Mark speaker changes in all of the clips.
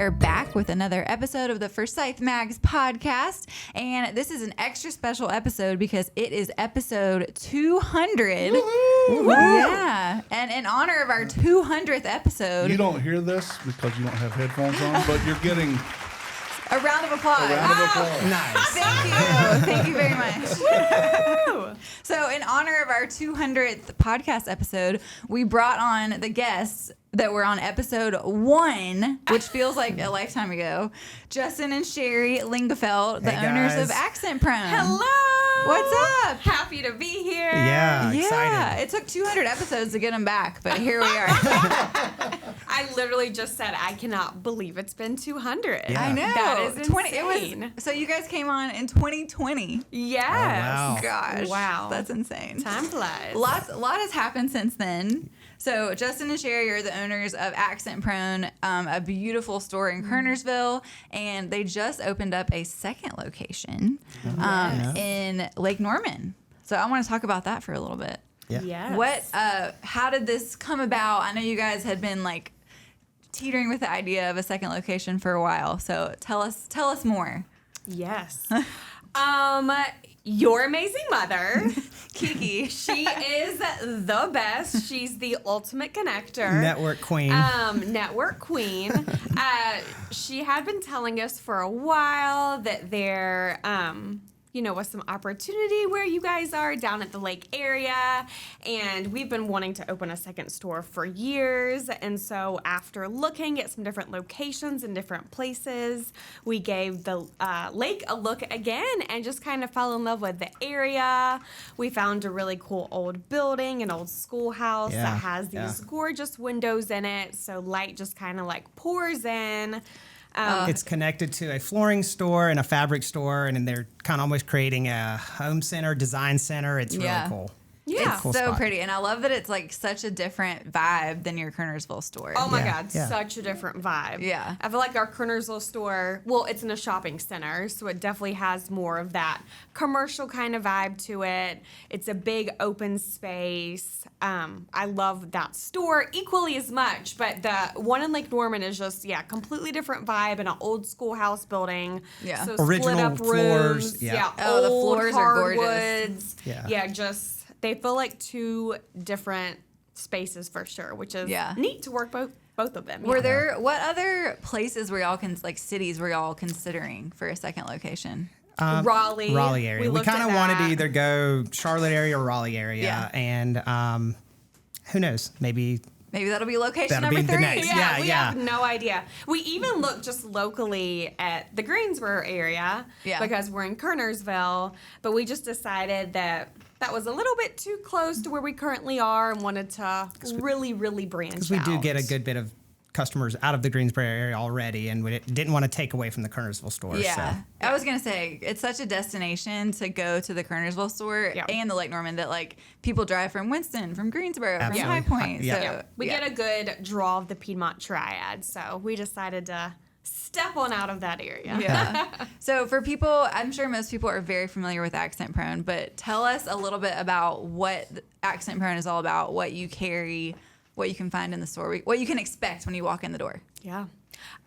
Speaker 1: are back with another episode of the Forsyth Magazines Podcast, and this is an extra special episode because it is episode 200. Woo-hoo! Yeah, and in honor of our 200th episode,
Speaker 2: you don't hear this because you don't have headphones on, but you're getting
Speaker 1: a round of applause.
Speaker 3: Nice.
Speaker 1: Thank you very much. So in honor of our 200th podcast episode, we brought on the guests that were on episode 1, which feels like a lifetime ago. Justin and Cheri Linga, the owners of Accent Prone.
Speaker 4: Hello.
Speaker 1: What's up?
Speaker 4: Happy to be here.
Speaker 3: Yeah, excited.
Speaker 1: It took 200 episodes to get them back, but here we are.
Speaker 4: I literally just said I cannot believe it's been 200.
Speaker 3: Yeah.
Speaker 1: I know.
Speaker 4: That is insane.
Speaker 1: So you guys came on in 2020.
Speaker 4: Yes.
Speaker 3: Oh, wow.
Speaker 1: Gosh.
Speaker 4: Wow.
Speaker 1: That's insane.
Speaker 4: Time flies.
Speaker 1: A lot has happened since then. So Justin and Cheri are the owners of Accent Prone, a beautiful store in Kernersville, and they just opened up a second location in Lake Norman. So I want to talk about that for a little bit.
Speaker 3: Yeah.
Speaker 4: Yes.
Speaker 1: How did this come about? I know you guys had been like teetering with the idea of a second location for a while. So tell us more.
Speaker 4: Yes. Your amazing mother,
Speaker 1: Kiki.
Speaker 4: she is the best. She's the ultimate connector.
Speaker 3: Network queen.
Speaker 4: Network queen. She had been telling us for a while that there, was some opportunity where you guys are down at the lake area, and we've been wanting to open a second store for years. And so after looking at some different locations in different places, we gave the lake a look again and just kind of fell in love with the area. We found a really cool old building, an old schoolhouse that has these gorgeous windows in it, so light just kind of like pours in.
Speaker 3: It's connected to a flooring store and a fabric store, and then they're kind of almost creating a home center, design center. It's really cool.
Speaker 4: Yeah.
Speaker 1: It's
Speaker 3: Cool
Speaker 1: so
Speaker 3: spot.
Speaker 1: pretty. And I love that it's like such a different vibe than your Kernersville store.
Speaker 4: Oh my
Speaker 3: Yeah,
Speaker 4: God,
Speaker 3: yeah.
Speaker 4: such a different vibe.
Speaker 1: Yeah.
Speaker 4: I feel like our Kernersville store, well, it's in a shopping center, so it definitely has more of that commercial kind of vibe to it. It's a big open space. I love that store equally as much, but the one in Lake Norman is just, completely different vibe in an old schoolhouse building.
Speaker 1: Yeah.
Speaker 4: So
Speaker 3: Original
Speaker 4: split up
Speaker 3: floors,
Speaker 4: rooms.
Speaker 3: yeah.
Speaker 1: Oh, the
Speaker 4: old
Speaker 1: floors are gorgeous.
Speaker 4: hardwoods.
Speaker 3: Yeah.
Speaker 4: Just they feel like two different spaces for sure, which is neat to work both of them.
Speaker 1: What other places were y'all cities were y'all considering for a second location?
Speaker 4: Raleigh
Speaker 3: area. We kind of wanted to either go Charlotte area or Raleigh area, and who knows, maybe
Speaker 1: that'll be location
Speaker 3: that'll
Speaker 1: number
Speaker 3: be
Speaker 1: 3.
Speaker 3: the next.
Speaker 4: We have no idea. We even looked just locally at the Greensboro area because we're in Kernersville, but we just decided that was a little bit too close to where we currently are and wanted to really, really branch out.
Speaker 3: because we do get a good bit of customers out of the Greensboro area already, and we didn't want to take away from the Kernersville store.
Speaker 1: Yeah.
Speaker 3: So.
Speaker 1: I was going to say, it's such a destination to go to the Kernersville store and the Lake Norman that, like, people drive from Winston, from Greensboro,
Speaker 3: Absolutely.
Speaker 1: from High Point.
Speaker 3: Yeah.
Speaker 1: So,
Speaker 4: We get a good draw of the Piedmont Triad, so we decided to step on out of that area.
Speaker 1: Yeah. So for people, I'm sure most people are very familiar with Accent Prone, but tell us a little bit about what Accent Prone is all about, what you carry, what you can find in the store, what you can expect when you walk in the door.
Speaker 4: Yeah.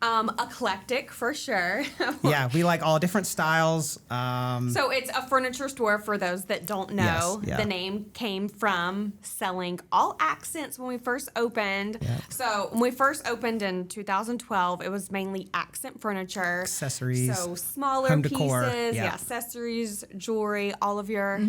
Speaker 4: Eclectic for sure.
Speaker 3: Yeah, we like all different styles.
Speaker 4: So it's a furniture store for those that don't know.
Speaker 3: Yes, yeah.
Speaker 4: The name came from selling all accents when we first opened.
Speaker 3: Yeah.
Speaker 4: So when we first opened in 2012, it was mainly accent furniture.
Speaker 3: Accessories,
Speaker 4: So smaller
Speaker 3: home
Speaker 4: pieces,
Speaker 3: decor,
Speaker 4: accessories, jewelry, all of your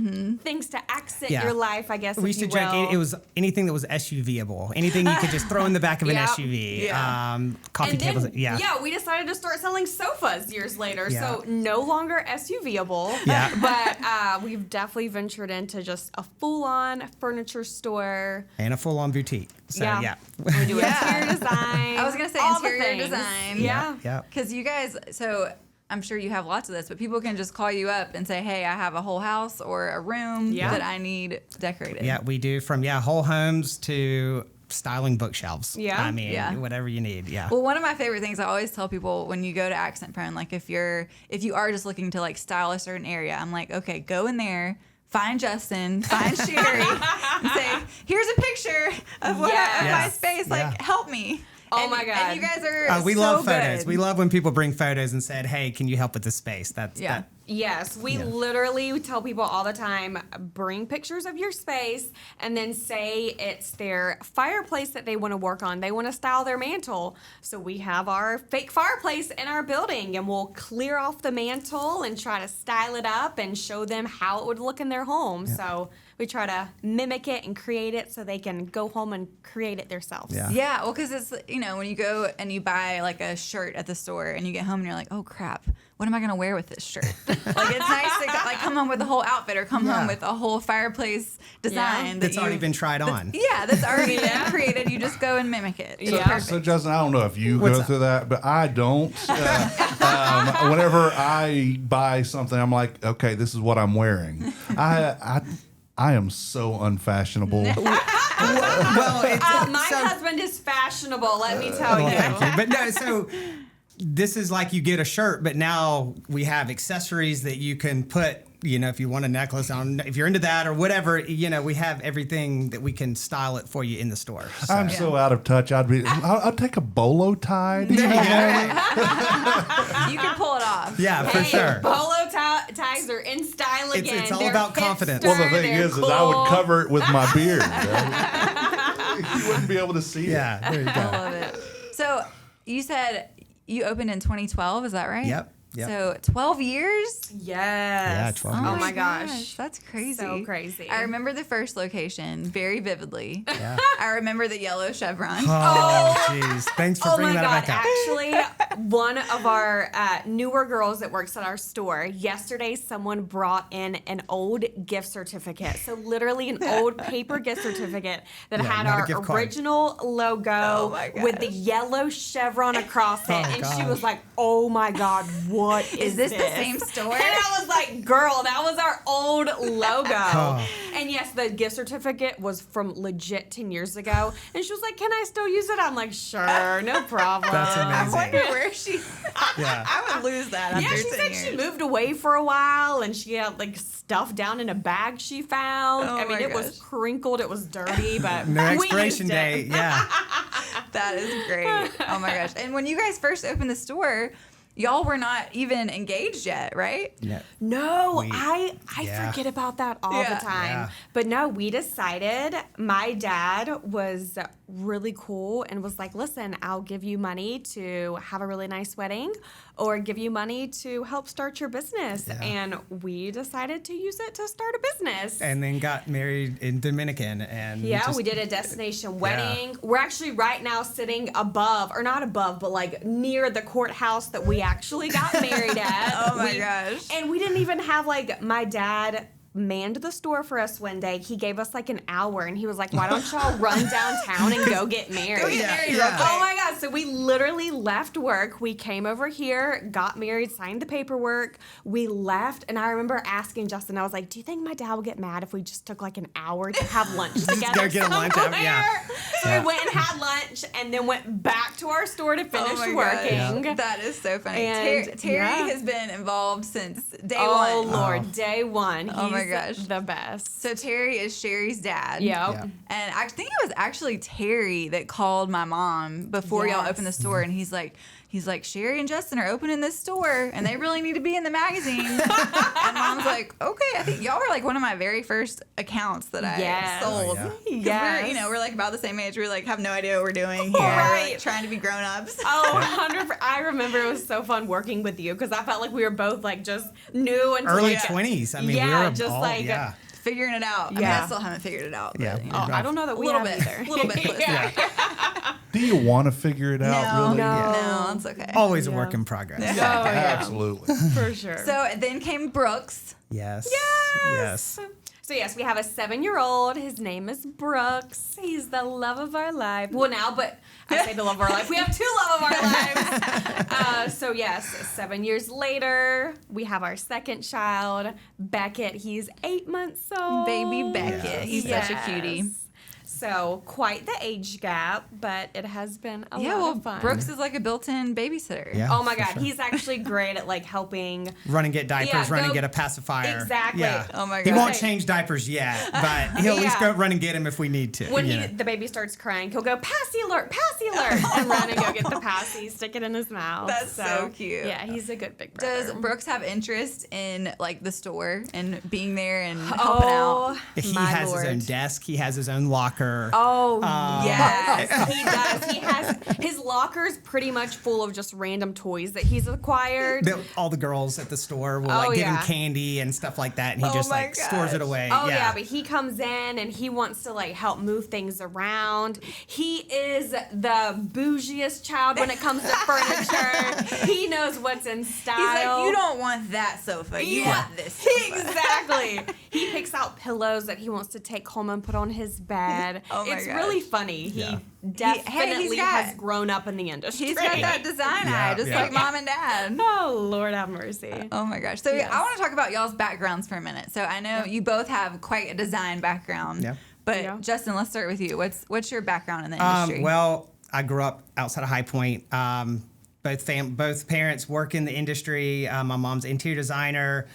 Speaker 4: things to accent
Speaker 3: Yeah.
Speaker 4: your life, I guess,
Speaker 3: we used to joke it was anything that was SUV-able, anything you could just throw in the back of an
Speaker 4: Yep.
Speaker 3: SUV.
Speaker 1: Yeah.
Speaker 3: Coffee
Speaker 4: And
Speaker 3: tables.
Speaker 4: then,
Speaker 3: Yeah.
Speaker 4: we decided to start selling sofas years later.
Speaker 3: Yeah.
Speaker 4: So no longer SUV-able.
Speaker 3: Yeah.
Speaker 4: But we've definitely ventured into just a full-on furniture store.
Speaker 3: And a full-on boutique. So yeah.
Speaker 4: We do interior design.
Speaker 1: I was going to say
Speaker 4: all the
Speaker 1: interior
Speaker 4: things.
Speaker 1: design.
Speaker 4: Yeah.
Speaker 3: Yeah.
Speaker 1: Because you guys, so I'm sure you have lots of this, but people can just call you up and say, hey, I have a whole house or a room that I need decorated.
Speaker 3: Yeah, we do from whole homes to styling bookshelves.
Speaker 4: Yeah.
Speaker 3: I mean, whatever you need. Yeah.
Speaker 1: Well, one of my favorite things I always tell people when you go to Accent Prone, like if you are just looking to like style a certain area, I'm like, okay, go in there, find Justin, find Cheri, and say, here's a picture of what of my space. Like, help me.
Speaker 4: Oh my God.
Speaker 1: And you guys are
Speaker 3: we
Speaker 1: so
Speaker 3: love photos.
Speaker 1: good.
Speaker 3: We love when people bring photos and said, "Hey, can you help with this space?"
Speaker 1: Yeah.
Speaker 4: Yes, we literally tell people all the time, bring pictures of your space and then say it's their fireplace that they want to work on. They want to style their mantle. So we have our fake fireplace in our building and we'll clear off the mantle and try to style it up and show them how it would look in their home. So we try to mimic it and create it so they can go home and create it themselves.
Speaker 3: Yeah.
Speaker 1: Yeah, well, because it's, when you go and you buy like a shirt at the store and you get home and you're like, oh crap, what am I gonna wear with this shirt? Like it's nice to like come home with a whole outfit or come home with a whole fireplace design
Speaker 3: That's already been tried on.
Speaker 1: That's already been created. You just go and mimic it. So
Speaker 4: Yeah.
Speaker 2: So Justin, I don't know if you
Speaker 3: What's
Speaker 2: go
Speaker 3: up?
Speaker 2: through that, but I don't. Whenever I buy something, I'm like, okay, this is what I'm wearing. I am so unfashionable.
Speaker 3: Well,
Speaker 4: My husband is fashionable, let me tell you.
Speaker 3: thank you. But no, so this is like you get a shirt, but now we have accessories that you can put, if you want a necklace on, if you're into that or whatever, we have everything that we can style it for you in the store. So.
Speaker 2: I'm so out of touch. I'll take a bolo tie. Do you have that?
Speaker 1: you can pull it off.
Speaker 3: Yeah, for
Speaker 4: Hey,
Speaker 3: sure.
Speaker 4: Polo ties are in style again.
Speaker 3: It's all
Speaker 4: They're
Speaker 3: about
Speaker 4: hipster,
Speaker 3: confidence.
Speaker 2: Well, the thing
Speaker 4: they're
Speaker 2: is I would
Speaker 4: cool.
Speaker 2: cover it with my beard. You wouldn't be able to see it.
Speaker 3: Yeah, there you
Speaker 1: I
Speaker 3: go.
Speaker 1: love it. So you said you opened in 2012, is that right?
Speaker 3: Yep.
Speaker 1: So 12 years?
Speaker 4: Yes.
Speaker 3: Yeah, 12
Speaker 1: Oh
Speaker 3: years.
Speaker 4: Oh my gosh.
Speaker 1: That's crazy.
Speaker 4: So crazy.
Speaker 1: I remember the first location very vividly.
Speaker 3: Yeah.
Speaker 1: I remember the yellow chevron.
Speaker 3: Oh, jeez. Thanks for
Speaker 4: Oh my
Speaker 3: bringing
Speaker 4: God.
Speaker 3: that back up.
Speaker 4: Actually, one of our newer girls that works at our store, yesterday someone brought in an old gift certificate. So literally an old paper gift certificate that
Speaker 3: Yeah,
Speaker 4: had
Speaker 3: not a
Speaker 4: our
Speaker 3: gift card.
Speaker 4: original logo
Speaker 1: Oh my
Speaker 4: with the
Speaker 1: gosh.
Speaker 4: yellow chevron across it.
Speaker 3: Oh,
Speaker 4: And she
Speaker 3: gosh.
Speaker 4: was like, oh my God, what is
Speaker 1: Is this the same store?
Speaker 4: And I was like, girl, that was our old logo.
Speaker 3: Oh.
Speaker 4: And yes, the gift certificate was from legit 10 years ago. And she was like, can I still use it? I'm like, sure, no problem.
Speaker 3: That's
Speaker 1: I
Speaker 3: amazing.
Speaker 1: wonder where she.
Speaker 3: Yeah.
Speaker 1: I would lose that after
Speaker 4: Yeah, she
Speaker 1: 10
Speaker 4: said
Speaker 1: years.
Speaker 4: she moved away for a while and she had like stuff down in a bag she found.
Speaker 1: Oh
Speaker 4: I mean,
Speaker 1: my
Speaker 4: it was
Speaker 1: gosh.
Speaker 4: crinkled, it was dirty, but
Speaker 3: No
Speaker 4: we
Speaker 3: expiration
Speaker 4: used it.
Speaker 3: date. Yeah.
Speaker 1: That is great. Oh my gosh. And when you guys first opened the store, y'all were not even engaged yet, right?
Speaker 3: Yeah.
Speaker 4: No,
Speaker 3: We-
Speaker 4: I
Speaker 3: yeah.
Speaker 4: forget about that all
Speaker 1: Yeah.
Speaker 4: the time.
Speaker 3: Yeah.
Speaker 4: But no, we decided my dad was really cool and was like, listen, I'll give you money to have a really nice wedding or give you money to help start your business.
Speaker 3: Yeah.
Speaker 4: And we decided to use it to start a business.
Speaker 3: And then got married in Dominican. And
Speaker 4: Yeah,
Speaker 3: just-
Speaker 4: we did a destination wedding. We're actually right now sitting above, or not above, but like near the courthouse that we actually got married at.
Speaker 1: Oh my gosh.
Speaker 4: And we didn't even have like my dad manned the store for us one day. He gave us like an hour and he was like, why don't y'all run downtown and go get married?
Speaker 1: Go get married real
Speaker 3: Yeah.
Speaker 1: quick.
Speaker 4: Oh my God. So we literally left work. We came over here, got married, signed the paperwork. We left. And I remember asking Justin, I was like, do you think my dad would get mad if we just took like an hour to have lunch together?
Speaker 3: go get a lunch out, yeah.
Speaker 4: somewhere?" So
Speaker 3: Yeah.
Speaker 4: we went and had lunch and then went back to our store to finish
Speaker 1: Oh my
Speaker 4: working.
Speaker 1: gosh. That is so funny.
Speaker 4: And,
Speaker 1: Terry
Speaker 4: yeah.
Speaker 1: has been involved since day
Speaker 4: Oh
Speaker 1: one.
Speaker 4: Lord, day one.
Speaker 1: Oh my
Speaker 4: He's
Speaker 1: gosh.
Speaker 4: the best.
Speaker 1: So Terry is Sherry's dad.
Speaker 4: Yep.
Speaker 3: Yeah.
Speaker 1: And I think it was actually Terry that called my mom before y'all
Speaker 4: Yes.
Speaker 1: opened the store, and he's like, Sherry and Justin are opening this store, and they really need to be in the magazine. And mom's like, okay. I think y'all were like one of my very first accounts that I
Speaker 4: Yes.
Speaker 1: sold.
Speaker 3: Oh,
Speaker 1: 'Cause
Speaker 4: Yes.
Speaker 1: we're like about the same age. We like have no idea what we're doing here.
Speaker 4: Right.
Speaker 1: We're like trying to be grown ups.
Speaker 4: Oh, 100%. I remember it was so fun working with you because I felt like we were both like just new and
Speaker 3: Early
Speaker 1: Yeah.
Speaker 3: 20s. I mean,
Speaker 4: Yeah,
Speaker 3: we were
Speaker 4: just
Speaker 3: all,
Speaker 4: like-
Speaker 3: yeah.
Speaker 1: Figuring it out. I mean,
Speaker 4: Yeah.
Speaker 1: I still haven't figured it out.
Speaker 3: Yeah.
Speaker 1: But, you know.
Speaker 4: Oh, I don't know that
Speaker 1: A
Speaker 4: we
Speaker 1: little
Speaker 4: have
Speaker 1: bit.
Speaker 4: either.
Speaker 1: A little bit closer.
Speaker 3: Yeah.
Speaker 2: Do you want to figure it out,
Speaker 1: No,
Speaker 2: really?
Speaker 4: No.
Speaker 1: no, it's okay.
Speaker 3: Always a
Speaker 4: Yeah.
Speaker 3: work in progress.
Speaker 4: Oh, yeah.
Speaker 2: Absolutely.
Speaker 4: For sure.
Speaker 1: So then came Brooks.
Speaker 3: Yes.
Speaker 4: Yes. So yes, we have a 7-year-old. His name is Brooks. He's the love of our life. Well, now, but I say the love of our life. We have 2 love of our lives. So yes, 7 years later, we have our second child, Beckett. He's 8 months old.
Speaker 1: Baby Beckett.
Speaker 3: Yes.
Speaker 1: He's such a cutie.
Speaker 4: So quite the age gap, but it has been a lot of fun.
Speaker 1: Brooks is like a built-in babysitter.
Speaker 3: Yeah.
Speaker 4: Oh my God,
Speaker 3: sure.
Speaker 4: he's actually great at like helping.
Speaker 3: Run and get diapers,
Speaker 4: Yeah,
Speaker 3: run and
Speaker 4: go-
Speaker 3: get a pacifier.
Speaker 4: Exactly.
Speaker 3: Yeah.
Speaker 1: Oh my
Speaker 3: He
Speaker 1: God.
Speaker 3: won't change diapers yet, but he'll at least
Speaker 4: Yeah.
Speaker 3: go run and get him if we need to.
Speaker 4: When
Speaker 3: you know.
Speaker 4: the baby starts crying, he'll go, "Passy alert, and run and go get the passy, stick it in his mouth.
Speaker 1: That's so cute.
Speaker 4: Yeah, he's a good big brother.
Speaker 1: Does Brooks have interest in like the store and being there and helping out?
Speaker 3: He
Speaker 4: my
Speaker 3: has
Speaker 4: Lord.
Speaker 3: his own desk. He has his own locker.
Speaker 4: Oh,
Speaker 1: Yes.
Speaker 4: he does. He has his locker's pretty much full of just random toys that he's acquired.
Speaker 3: All the girls at the store will
Speaker 4: Oh,
Speaker 3: like give him
Speaker 4: yeah.
Speaker 3: candy and stuff like that, and he
Speaker 1: Oh
Speaker 3: just
Speaker 1: my
Speaker 3: like stores it
Speaker 1: gosh.
Speaker 3: away.
Speaker 4: Oh yeah, but he comes in and he wants to like help move things around. He is the bougiest child when it comes to furniture. He knows what's in style.
Speaker 1: He's like, you don't want that sofa. You
Speaker 4: Yeah.
Speaker 1: want this sofa.
Speaker 4: Exactly. He picks out pillows that he wants to take home and put on his bed.
Speaker 1: Oh my
Speaker 4: it's
Speaker 1: gosh.
Speaker 4: really funny.
Speaker 3: Yeah.
Speaker 4: He definitely
Speaker 1: he's got-
Speaker 4: has grown up in the industry.
Speaker 1: He's got that design
Speaker 3: Yeah,
Speaker 1: eye, just
Speaker 3: yeah.
Speaker 1: like mom and dad.
Speaker 4: Oh, Lord have mercy.
Speaker 1: Oh my gosh. So
Speaker 4: Yes.
Speaker 1: I want to talk about y'all's backgrounds for a minute. So I know you both have quite a design background.
Speaker 3: Yeah.
Speaker 1: But
Speaker 4: Yeah.
Speaker 1: Justin, let's start with you. What's your background in the industry?
Speaker 3: Well, I grew up outside of High Point. Both parents work in the industry. My mom's interior designer.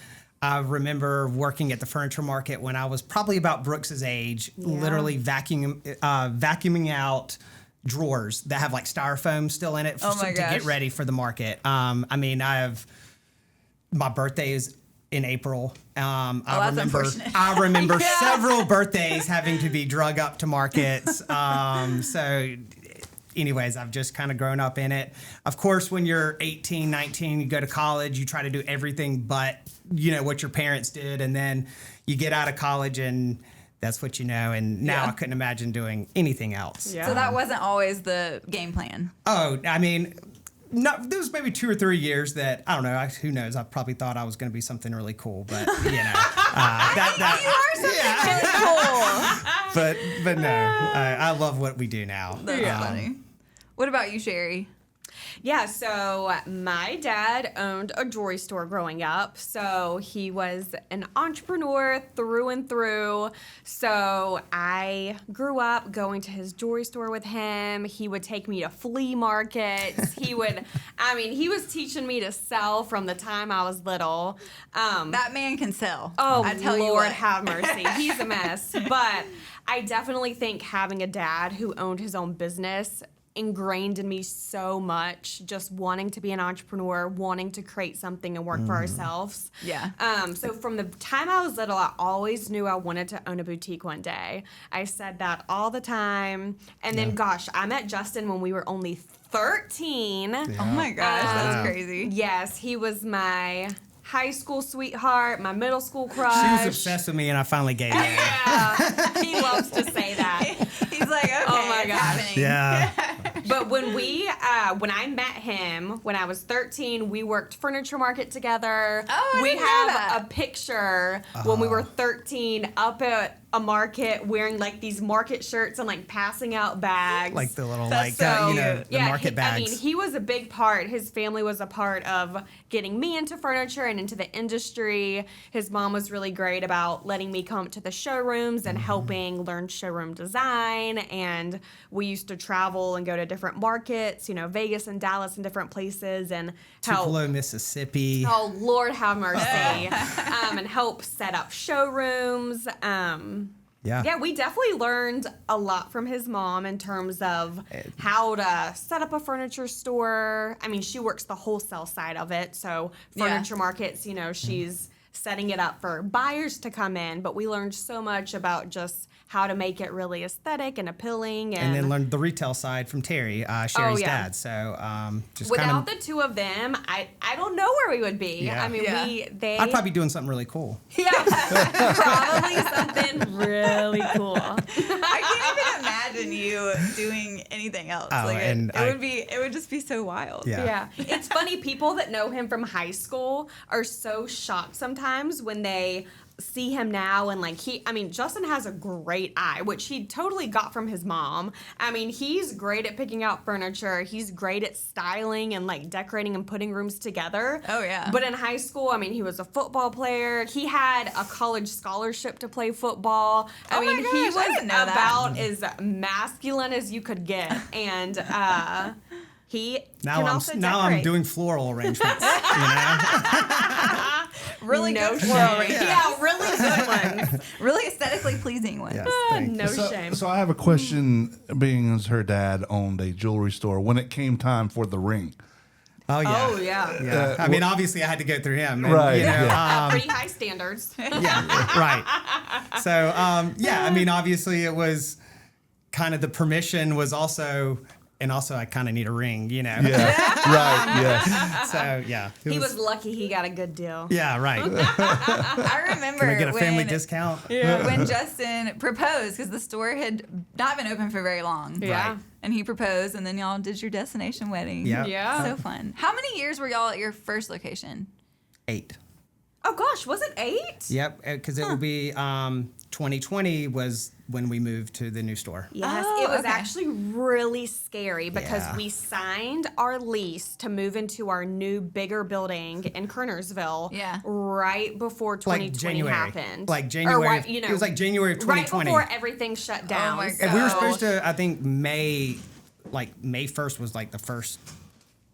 Speaker 3: I remember working at the furniture market when I was probably about Brooks's age, literally vacuuming out drawers that have like styrofoam still in it
Speaker 1: Oh my
Speaker 3: to get
Speaker 1: gosh.
Speaker 3: ready for the market. I mean, my birthday is in April.
Speaker 1: that's unfortunate.
Speaker 3: I remember several birthdays having to be drug up to markets. So anyways, I've just kind of grown up in it. Of course, when you're 18, 19, you go to college, you try to do everything but, what your parents did. And then you get out of college and that's what you know. And now
Speaker 1: Yeah.
Speaker 3: I couldn't imagine doing anything else.
Speaker 4: Yeah.
Speaker 1: So that wasn't always the game plan.
Speaker 3: Oh, I mean, no, there was maybe 2 or 3 years that, I don't know, who knows, I probably thought I was going to be something really cool, but,
Speaker 1: You are something really cool.
Speaker 3: but no, I love what we do now.
Speaker 1: That's funny. What about you, Cheri?
Speaker 4: Yeah, so my dad owned a jewelry store growing up. So he was an entrepreneur through and through. So I grew up going to his jewelry store with him. He would take me to flea markets. He was teaching me to sell from the time I was little.
Speaker 1: That man can sell.
Speaker 4: Oh,
Speaker 1: I tell you
Speaker 4: Lord
Speaker 1: what.
Speaker 4: have mercy. He's a mess. But I definitely think having a dad who owned his own business ingrained in me so much, just wanting to be an entrepreneur, wanting to create something and work for ourselves.
Speaker 1: Yeah.
Speaker 4: So from the time I was little, I always knew I wanted to own a boutique one day. I said that all the time. And then, gosh, I met Justin when we were only 13.
Speaker 1: Oh my gosh, that's crazy.
Speaker 4: Yes, he was my high school sweetheart, my middle school crush.
Speaker 3: She was obsessed with me, and I finally gave in.
Speaker 4: Yeah, he loves to say that.
Speaker 1: He's like, okay,
Speaker 4: Oh my
Speaker 1: it's
Speaker 4: gosh.
Speaker 1: happening.
Speaker 3: Yeah.
Speaker 4: But when I met him when I was 13, we worked furniture market together.
Speaker 1: Oh, I
Speaker 4: we
Speaker 1: didn't know
Speaker 4: have
Speaker 1: that.
Speaker 4: a picture when we were 13 up at a market wearing like these market shirts and like passing out bags.
Speaker 3: Like the little,
Speaker 1: That's so
Speaker 3: the
Speaker 1: cute.
Speaker 3: market bags.
Speaker 4: I mean, he was a big part. His family was a part of getting me into furniture and into the industry. His mom was really great about letting me come to the showrooms and helping learn showroom design. And we used to travel and go to different markets, Vegas and Dallas and different places and help.
Speaker 3: Tupelo, Mississippi.
Speaker 4: Oh, Lord have mercy. And help set up showrooms. Yeah, we definitely learned a lot from his mom in terms of how to set up a furniture store. I mean, she works the wholesale side of it. So furniture markets, she's setting it up for buyers to come in. But we learned so much about just how to make it really aesthetic and appealing.
Speaker 3: And then learned the retail side from Terry, Sherry's
Speaker 4: yeah.
Speaker 3: dad. So just
Speaker 4: Without
Speaker 3: kind
Speaker 4: the two of them, I don't know where we would be.
Speaker 3: Yeah.
Speaker 4: I mean,
Speaker 1: Yeah.
Speaker 3: I'd probably be doing something really cool.
Speaker 4: Yeah, probably something really cool.
Speaker 1: I can't even imagine you doing anything else.
Speaker 3: Oh,
Speaker 1: like
Speaker 3: and
Speaker 1: it would just be so wild.
Speaker 3: Yeah.
Speaker 4: Yeah. It's funny, people that know him from high school are so shocked sometimes when they see him now and like Justin has a great eye, which he totally got from his mom. I mean, he's great at picking out furniture. He's great at styling and like decorating and putting rooms together.
Speaker 1: Oh, yeah.
Speaker 4: But in high school, I mean, he was a football player. He had a college scholarship to play football. I mean,
Speaker 1: my gosh,
Speaker 4: he
Speaker 1: I
Speaker 4: was
Speaker 1: didn't know that.
Speaker 4: about as masculine as you could get. And he can also
Speaker 3: Now
Speaker 4: decorate.
Speaker 3: I'm doing floral arrangements. You know?
Speaker 1: Really
Speaker 4: no
Speaker 1: good
Speaker 4: shame.
Speaker 1: floral arrangements.
Speaker 4: Yeah, really good ones.
Speaker 1: Really aesthetically pleasing ones.
Speaker 3: Yes, thank you.
Speaker 4: No shame.
Speaker 2: So I have a question. Being as her dad owned a jewelry store, when it came time for the ring,
Speaker 3: Oh yeah.
Speaker 4: Oh, yeah.
Speaker 3: Yeah. I mean, obviously, I had to go through him. And,
Speaker 2: Right,
Speaker 3: You know,
Speaker 2: yeah.
Speaker 4: Pretty high standards.
Speaker 3: yeah. Right. So yeah. I mean, obviously, it was kind of the permission was also. And also, I kind of need a ring, you know.
Speaker 2: yeah, right, yeah.
Speaker 3: So yeah, it
Speaker 4: He was lucky he got a good deal.
Speaker 3: Yeah, right.
Speaker 1: I remember
Speaker 3: Can I get a family
Speaker 1: when,
Speaker 3: discount?
Speaker 1: when Justin proposed, because the store had not been open for very long.
Speaker 4: Yeah.
Speaker 3: Right.
Speaker 1: And he proposed, and then y'all did your destination wedding.
Speaker 3: Yeah.
Speaker 4: Yeah.
Speaker 1: So fun. How many years were y'all at your first location?
Speaker 3: 8.
Speaker 4: Oh gosh, was it 8?
Speaker 3: Yep, because it will be 2020 was when we moved to the new store.
Speaker 4: Yes,
Speaker 1: Oh,
Speaker 4: it was
Speaker 1: okay.
Speaker 4: actually really scary because
Speaker 3: Yeah.
Speaker 4: we signed our lease to move into our new, bigger building in Kernersville.
Speaker 1: Yeah.
Speaker 4: Right before 2020
Speaker 3: Like January.
Speaker 4: happened.
Speaker 3: Like January.
Speaker 4: Or right, you know,
Speaker 3: it was like January of
Speaker 4: right
Speaker 3: 2020.
Speaker 4: before everything shut down.
Speaker 1: my
Speaker 3: And we were
Speaker 1: So-
Speaker 3: supposed to, I think May 1st was like the first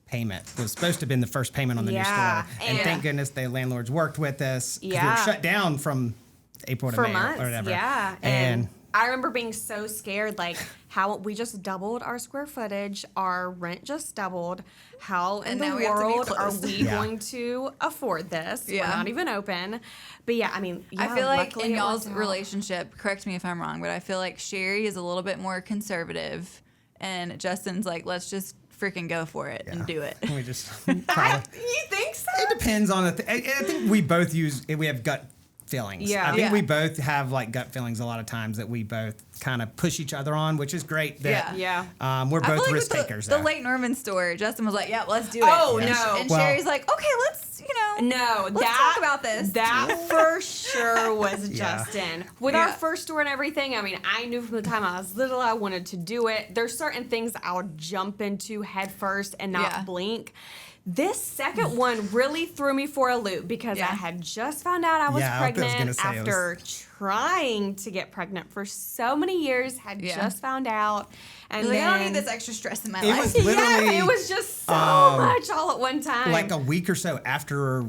Speaker 3: payment. It was supposed to have been the first payment on the
Speaker 4: Yeah,
Speaker 3: new store. And
Speaker 4: and-
Speaker 3: thank goodness the landlords worked with us. 'Cause we were
Speaker 4: Yeah.
Speaker 3: shut down from April to
Speaker 4: For
Speaker 3: May
Speaker 4: months,
Speaker 3: or whatever.
Speaker 4: yeah.
Speaker 3: And
Speaker 4: I remember being so scared, like how we just doubled our square footage, our rent just doubled. How in
Speaker 1: And
Speaker 4: the
Speaker 1: now we have to be
Speaker 4: world are
Speaker 1: closed.
Speaker 4: we
Speaker 3: Yeah.
Speaker 4: going to afford this?
Speaker 1: Yeah.
Speaker 4: We're not even open. But yeah, I mean,
Speaker 1: I
Speaker 4: yeah,
Speaker 1: feel like
Speaker 4: luckily
Speaker 1: in
Speaker 4: it
Speaker 1: y'all's
Speaker 4: worked out.
Speaker 1: relationship, correct me if I'm wrong, but I feel like Cheri is a little bit more conservative, and Justin's like, let's just freaking go for it and do it.
Speaker 3: we just probably.
Speaker 4: You think so?
Speaker 3: It depends on the. I think we both we have gut feelings.
Speaker 4: Yeah.
Speaker 3: I think
Speaker 1: Yeah.
Speaker 3: we both have like gut feelings a lot of times that we both kind of push each other on, which is great. That
Speaker 4: Yeah.
Speaker 3: we're
Speaker 1: I feel
Speaker 3: both
Speaker 1: like
Speaker 3: risk
Speaker 1: with
Speaker 3: takers.
Speaker 1: the
Speaker 3: though.
Speaker 1: Lake Norman store, Justin was like, yeah, let's do it.
Speaker 4: Oh,
Speaker 1: And-
Speaker 4: no.
Speaker 1: And
Speaker 3: Well-
Speaker 1: Cheri's like, okay, let's,
Speaker 4: No,
Speaker 1: let's talk about this.
Speaker 4: That for sure was
Speaker 3: Yeah.
Speaker 4: Justin. With
Speaker 1: Yeah.
Speaker 4: our first store and everything, I mean, I knew from the time I was little I wanted to do it. There's certain things I'll jump into head first and not
Speaker 1: Yeah.
Speaker 4: blink. This second one really threw me for a loop because
Speaker 1: Yeah.
Speaker 4: I had just found out I was
Speaker 3: Yeah, I was
Speaker 4: pregnant
Speaker 3: gonna say, it was-
Speaker 4: after trying to get pregnant for so many years, had
Speaker 1: Yeah.
Speaker 4: just found out. And
Speaker 1: Like, I don't
Speaker 4: then,
Speaker 1: need this extra stress in my
Speaker 3: It
Speaker 1: life.
Speaker 3: was literally
Speaker 4: yeah, it was just so much all at one time.
Speaker 3: like a week or so after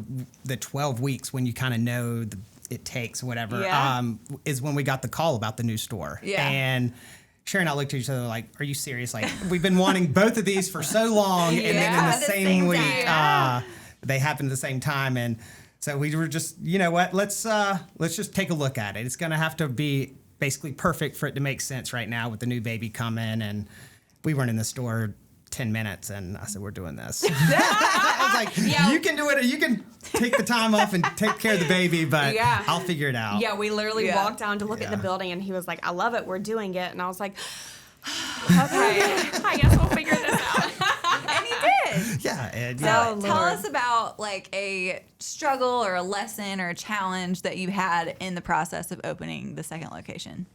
Speaker 3: the 12 weeks when you kind of know it takes whatever
Speaker 4: Yeah.
Speaker 3: is when we got the call about the new store.
Speaker 1: Yeah.
Speaker 3: And Cheri and I looked at each other like, are you serious? Like, we've been wanting both of these for so long. And then in
Speaker 1: Yeah,
Speaker 3: the
Speaker 1: at the
Speaker 3: same
Speaker 1: same
Speaker 3: week,
Speaker 1: time.
Speaker 3: they happened at the same time. And so we were just, you know what, let's just take a look at it. It's going to have to be basically perfect for it to make sense right now with the new baby coming. And we weren't in the store 10 minutes and I said, we're doing this. I was like,
Speaker 4: Yeah.
Speaker 3: you can do it. You can take the time off and take care of the baby, but
Speaker 4: Yeah.
Speaker 3: I'll figure it out.
Speaker 4: Yeah, we literally
Speaker 1: Yeah.
Speaker 4: walked down to look at the
Speaker 3: Yeah.
Speaker 4: building, and he was like, "I love it. We're doing it." And I was like, "Okay, I guess we'll figure this out."
Speaker 1: And he did.
Speaker 3: Yeah. And,
Speaker 1: So
Speaker 3: yeah.
Speaker 4: Oh,
Speaker 1: tell
Speaker 4: Lord.
Speaker 1: us about like a struggle or a lesson or a challenge that you had in the process of opening the second location.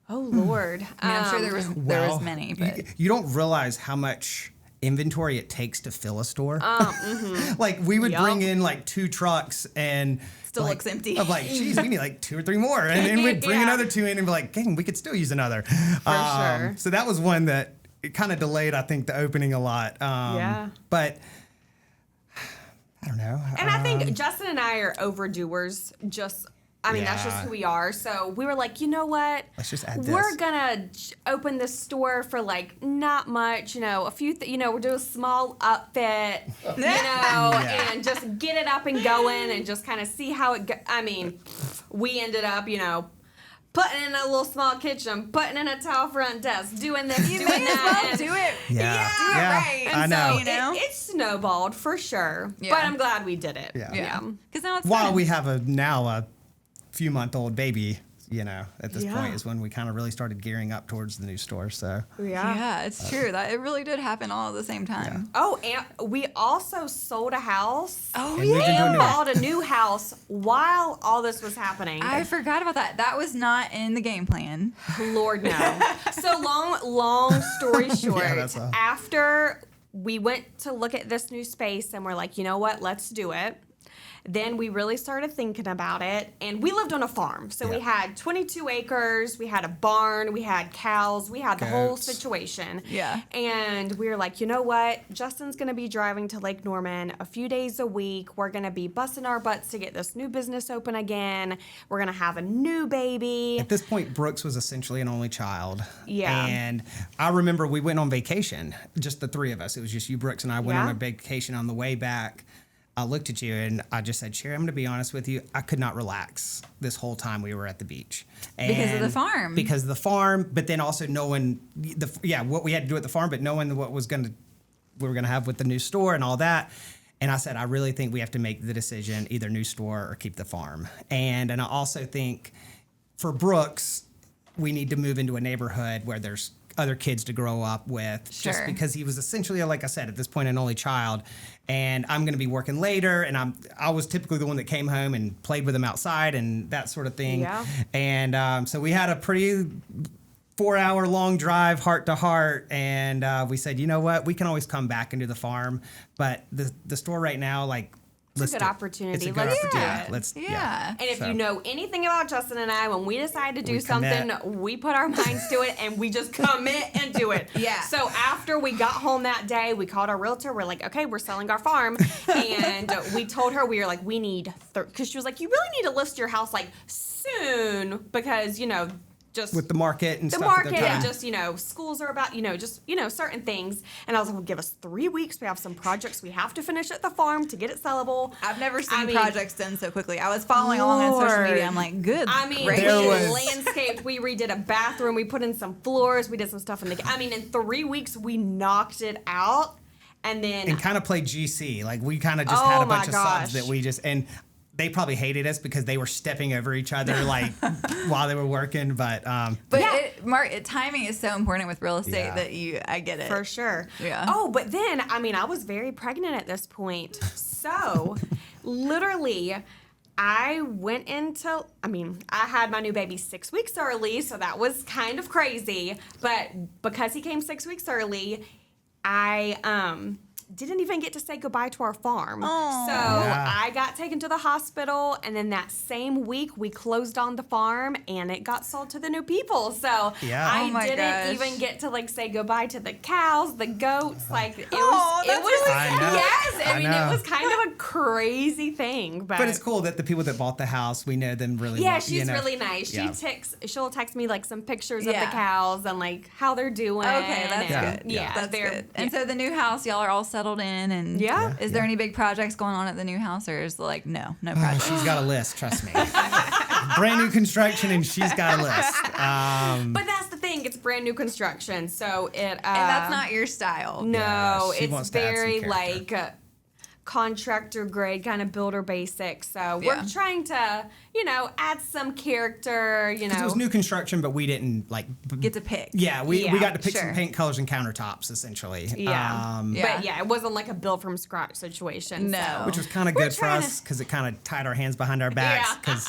Speaker 4: Oh Lord,
Speaker 1: I mean, I'm sure there was
Speaker 3: Well,
Speaker 1: many, but
Speaker 3: you don't realize how much inventory it takes to fill a store. Like we would
Speaker 4: Yup.
Speaker 3: bring in like 2 trucks and
Speaker 1: Still
Speaker 3: like,
Speaker 1: looks empty.
Speaker 3: I'm like, geez, we need like 2 or 3 more, and then we'd bring
Speaker 4: Yeah.
Speaker 3: another 2 in and be like, dang, we could still use another.
Speaker 4: sure.
Speaker 3: So that was one that it kind of delayed, I think, the opening a lot.
Speaker 4: Yeah.
Speaker 3: But I don't know.
Speaker 4: and I think Justin and I are overdoers. I mean, that's just
Speaker 3: Yeah.
Speaker 4: who we are. So we were like, you know what?
Speaker 3: Let's just add
Speaker 4: We're
Speaker 3: this.
Speaker 4: gonna open this store for like not much, a few. We'll do a small upfit,
Speaker 3: Yeah.
Speaker 4: and just get it up and going, and just kind of see how it. I mean, we ended up, putting in a little small kitchen, putting in a tile front desk, doing this,
Speaker 1: you
Speaker 4: doing
Speaker 1: may as
Speaker 4: that.
Speaker 1: well
Speaker 4: and-
Speaker 1: do it.
Speaker 3: Yeah.
Speaker 1: Do it
Speaker 3: Yeah.
Speaker 1: right.
Speaker 3: I know.
Speaker 1: So, you know?
Speaker 4: It snowballed for sure,
Speaker 1: Yeah.
Speaker 4: but I'm glad we did it.
Speaker 3: Yeah.
Speaker 1: Yeah. Because now it's
Speaker 3: While
Speaker 1: fun.
Speaker 3: we have a few month old baby, at this
Speaker 4: Yeah.
Speaker 3: point is when we kind of really started gearing up towards the new store. So
Speaker 1: Yeah, it's true. That it really did happen all at the same time.
Speaker 4: Oh, and we also sold a house.
Speaker 1: Oh,
Speaker 3: And moved into a
Speaker 4: And
Speaker 3: new
Speaker 4: bought a new house. house while all this was happening.
Speaker 1: I forgot about that. That was not in the game plan.
Speaker 4: Lord, no. So long story short, after we went to look at this new space and we're like, you know what, let's do it. Then we really started thinking about it, and we lived on a farm. So we had 22 acres, we had a barn, we had cows, we had the whole situation.
Speaker 1: Yeah.
Speaker 4: And we were like, you know what? Justin's going to be driving to Lake Norman a few days a week. We're going to be busting our butts to get this new business open again. We're going to have a new baby.
Speaker 3: At this point, Brooks was essentially an only child.
Speaker 4: Yeah.
Speaker 3: And I remember we went on vacation, just the three of us. It was just you, Brooks, and I went on a vacation. On the way back, I looked at you and I just said, Cheri, I'm going to be honest with you. I could not relax this whole time we were at the beach. And
Speaker 1: Because of the farm.
Speaker 3: Because of the farm, but then also knowing what we had to do at the farm, but knowing what we were going to have with the new store and all that. And I said, I really think we have to make the decision, either new store or keep the farm. And I also think for Brooks, we need to move into a neighborhood where there's other kids to grow up with, just because he was essentially, like I said, at this point, an only child. And I'm going to be working later, and I was typically the one that came home and played with him outside and that sort of thing. Yeah. And so we had a pretty 4-hour long drive, heart to heart, and we said, you know what, we can always come back and do the farm, but the store right now, like,
Speaker 4: it's a good opportunity.
Speaker 3: It's a good opportunity.
Speaker 4: And if you know anything about Justin and I, when we decide to do something, we put our minds to it and we just commit and do it.
Speaker 1: Yeah.
Speaker 4: So after we got home that day, we called our realtor. We're like, okay, we're selling our farm. And we told her, we were like, we need, because she was like, you really need to list your house like soon because, you know, just
Speaker 3: with the market and
Speaker 4: the
Speaker 3: stuff.
Speaker 4: market and just, you know, schools are about, you know, just, you know, certain things. And I was like, well, give us 3 weeks. We have some projects we have to finish at the farm to get it sellable.
Speaker 1: I've never seen projects done so quickly. I was following along on social media. I'm like, good.
Speaker 4: I mean,
Speaker 1: great.
Speaker 4: we landscaped, we redid a bathroom, we put in some floors, we did some stuff in the, I mean, in 3 weeks, we knocked it out. And then.
Speaker 3: And kind of played GC. Like, we kind of just had a bunch of subs that we just, and they probably hated us because they were stepping over each other like while they were working, but
Speaker 1: timing is so important with real estate that I get it
Speaker 4: for sure.
Speaker 1: Yeah.
Speaker 4: Oh, but then I mean, I was very pregnant at this point, so literally. I had my new baby 6 weeks early, so that was kind of crazy. But because he came 6 weeks early, I didn't even get to say goodbye to our farm. I got taken to the hospital, and then that same week we closed on the farm and it got sold to the new people. So I didn't even get to like say goodbye to the cows, the goats. Like it was it was kind of a crazy thing. But
Speaker 3: it's cool that the people that bought the house, we know them really well.
Speaker 4: Yeah, she's really nice. She'll text me like some pictures of the cows and like how they're doing.
Speaker 1: Okay, that's good.
Speaker 4: Yeah,
Speaker 1: that's good. And so the new house, y'all are all settled in, and is there any big projects going on at the new house, or is it like no projects?
Speaker 3: She's got a list, trust me. Brand new construction, and she's got a list.
Speaker 4: But that's the thing; it's brand new construction, so it and
Speaker 1: that's not your style.
Speaker 4: No, it's very like contractor grade, kind of builder basic. So we're trying to, you know, add some character. You know,
Speaker 3: it was new construction, but we didn't like
Speaker 1: get to pick.
Speaker 3: Yeah, we got to pick some paint colors and countertops essentially.
Speaker 4: But it wasn't like a build from scratch situation.
Speaker 1: No,
Speaker 3: which was kind of good for us because it kind of tied our hands behind our backs because.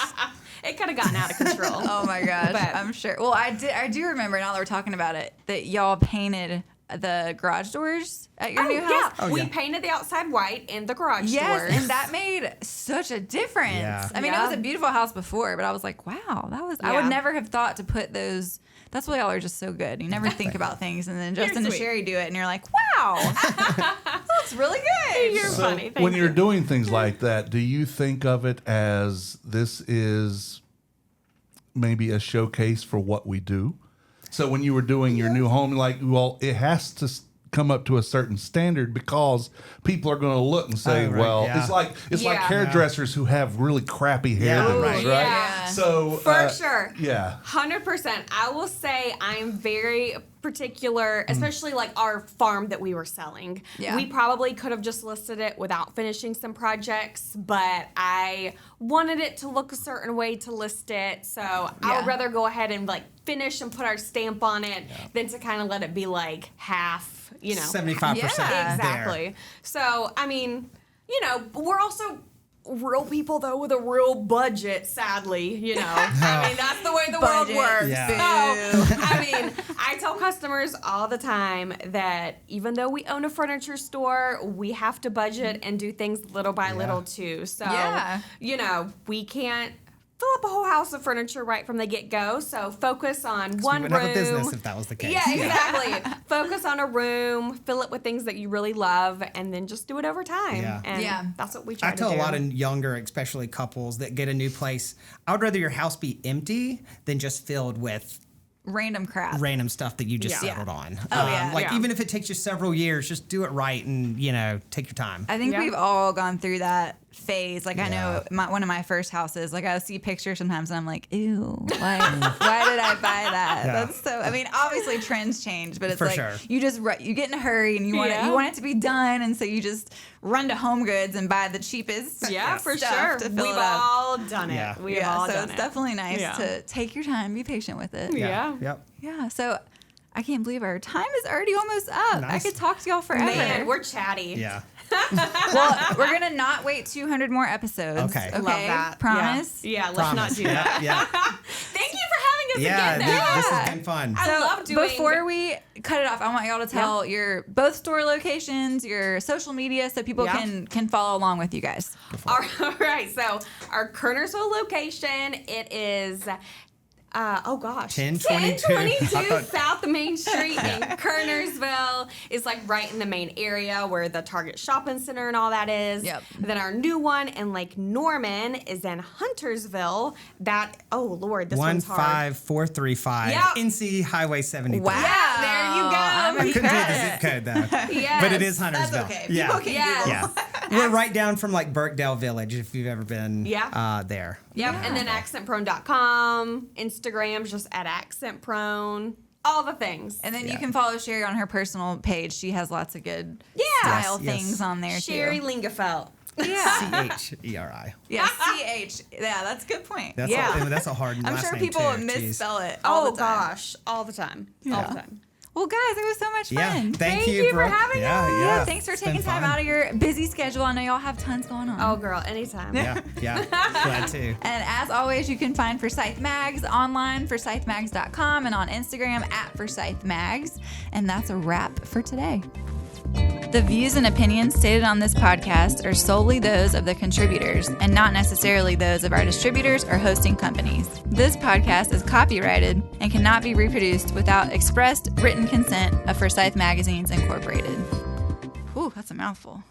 Speaker 4: It could have gotten out of control.
Speaker 1: Oh my gosh, I'm sure. Well, I do remember, now that we're talking about it, that y'all painted the garage doors at your new house.
Speaker 4: We painted the outside white and the garage doors.
Speaker 1: And that made such a difference.
Speaker 3: Yeah.
Speaker 1: I mean, it was a beautiful house before, but I was like, wow, that was. I would never have thought to put those. That's why y'all are just so good. You never think about things, and then Justin and Cheri do it, and you're like, wow, that's really good.
Speaker 4: You're funny.
Speaker 2: When you're doing things like that, do you think of it as this is maybe a showcase for what we do? So when you were doing your new home, like, well, it has to come up to a certain standard because people are going to look and say, it's like hairdressers who have really crappy hair right?
Speaker 4: Yeah.
Speaker 2: So
Speaker 4: for sure,
Speaker 1: 100%.
Speaker 4: I will say I'm very particular, especially like our farm that we were selling. Yeah. We probably could have just listed it without finishing some projects, but I wanted it to look a certain way to list it. So I would rather go ahead and like finish and put our stamp on it than to kind of let it be like half, you know.
Speaker 3: 75%.
Speaker 4: Exactly. So, I mean, you know, we're also real people though with a real budget, sadly, you know. I mean, that's the way the world
Speaker 1: Budget.
Speaker 4: works.
Speaker 3: Yeah.
Speaker 4: So, I mean, I tell customers all the time that even though we own a furniture store, we have to budget and do things little by little too. So,
Speaker 1: Yeah.
Speaker 4: you know, we can't fill up a whole house of furniture right from the get-go. So focus on one
Speaker 3: wouldn't
Speaker 4: room.
Speaker 3: have a business if that was the case.
Speaker 4: Yeah, exactly. Focus on a room, fill it with things that you really love, and then just do it over time.
Speaker 3: Yeah.
Speaker 4: And
Speaker 1: Yeah.
Speaker 4: that's what we try
Speaker 3: I
Speaker 4: to
Speaker 3: tell
Speaker 4: do.
Speaker 3: a lot of younger, especially couples that get a new place, I would rather your house be empty than just filled with
Speaker 1: Random crap.
Speaker 3: random stuff that you just
Speaker 4: Yeah.
Speaker 3: settled on.
Speaker 1: Oh, yeah.
Speaker 3: Like,
Speaker 4: Yeah.
Speaker 3: even if it takes you several years, just do it right and, you know, take your time.
Speaker 1: I think
Speaker 4: Yeah.
Speaker 1: we've all gone through that phase. Like, I know
Speaker 3: Yeah.
Speaker 1: one of my first houses, like, I see pictures sometimes and I'm like, ew, why did I buy that?
Speaker 3: Yeah.
Speaker 1: That's so, I mean, obviously trends change, but it's
Speaker 3: For
Speaker 1: like,
Speaker 3: sure.
Speaker 1: you just, you get in a hurry and you want
Speaker 4: Yeah.
Speaker 1: you want it to be done. And so you just run to Home Goods and buy the cheapest
Speaker 4: Yeah, for
Speaker 1: stuff
Speaker 4: sure.
Speaker 1: to fill
Speaker 4: We've
Speaker 1: it up.
Speaker 4: all done it.
Speaker 3: Yeah.
Speaker 4: We've all
Speaker 1: so
Speaker 4: done
Speaker 1: it's
Speaker 4: it.
Speaker 1: definitely nice
Speaker 4: Yeah.
Speaker 1: to take your time, be patient with it.
Speaker 4: Yeah.
Speaker 3: Yep.
Speaker 1: Yeah, so I can't believe our time is already almost up. I
Speaker 3: Nice.
Speaker 1: could talk to y'all forever.
Speaker 4: Man, we're chatty.
Speaker 3: Yeah.
Speaker 1: Well, we're gonna not wait 200 more episodes.
Speaker 3: Okay.
Speaker 4: I love that.
Speaker 1: Promise.
Speaker 4: Yeah, let's
Speaker 3: Promise.
Speaker 4: not do that.
Speaker 3: Yeah.
Speaker 4: Thank you for having us
Speaker 3: Yeah.
Speaker 4: again.
Speaker 3: This
Speaker 4: though.
Speaker 3: has been fun.
Speaker 4: I love doing.
Speaker 1: Before we cut it off, I want y'all to tell your both store locations, your social media, so people
Speaker 4: Yeah.
Speaker 1: can follow along with you guys.
Speaker 4: All right, so our Kernersville location, it is.
Speaker 3: 1022
Speaker 4: 1022 South Main Street in Kernersville. It's like right in the main area where the Target Shopping Center and all that is.
Speaker 1: Yep.
Speaker 4: Then our new one in Lake Norman is in Huntersville. That, oh Lord, this one's hard.
Speaker 3: 15435
Speaker 4: Yep.
Speaker 3: NC Highway 73.
Speaker 1: Wow.
Speaker 4: Yeah, there you go.
Speaker 1: I'm
Speaker 3: I couldn't do the
Speaker 1: impressed.
Speaker 3: zip code though.
Speaker 4: Yes.
Speaker 3: But it is Huntersville.
Speaker 1: That's okay.
Speaker 3: Yeah.
Speaker 1: People can
Speaker 4: Yes.
Speaker 1: Google.
Speaker 3: Yeah. We're right down from like Burkdale Village if you've ever been there.
Speaker 4: Yep, and then accentprone.com, Instagram's just at accentprone, all the things.
Speaker 1: And then you
Speaker 3: Yeah.
Speaker 1: can follow Cheri on her personal page. She has lots of good
Speaker 4: Yeah.
Speaker 1: style
Speaker 3: Yes,
Speaker 1: things
Speaker 3: yes.
Speaker 1: on there
Speaker 4: Cheri
Speaker 1: too.
Speaker 4: Lingafelt.
Speaker 1: Yeah.
Speaker 3: CHERI.
Speaker 1: Yeah, CH. Yeah, that's a good point.
Speaker 3: That's
Speaker 4: Yeah.
Speaker 3: that's a hard
Speaker 1: I'm
Speaker 3: last
Speaker 1: sure
Speaker 3: name
Speaker 1: people
Speaker 3: too. Jeez.
Speaker 1: misspell it all
Speaker 4: Oh
Speaker 1: the time.
Speaker 4: gosh, all the time. All
Speaker 1: Yeah.
Speaker 4: the time.
Speaker 1: Well, guys, it was so much
Speaker 3: Yeah.
Speaker 1: fun.
Speaker 3: Thank
Speaker 4: you for
Speaker 3: Brooke.
Speaker 4: having
Speaker 3: yeah,
Speaker 4: us.
Speaker 3: Yeah.
Speaker 1: Yeah, thanks for
Speaker 3: It's
Speaker 1: taking
Speaker 3: been
Speaker 1: time
Speaker 3: fun.
Speaker 1: out of your busy schedule. I know y'all have tons going on.
Speaker 4: Oh girl, anytime.
Speaker 3: Yeah. Glad to.
Speaker 1: And as always, you can find Forsyth Mags online, forsythmags.com, and on Instagram at Forsyth Mags. And that's a wrap for today. The views and opinions stated on this podcast are solely those of the contributors and not necessarily those of our distributors or hosting companies. This podcast is copyrighted and cannot be reproduced without expressed written consent of Forsyth Magazines Incorporated. Whew, that's a mouthful.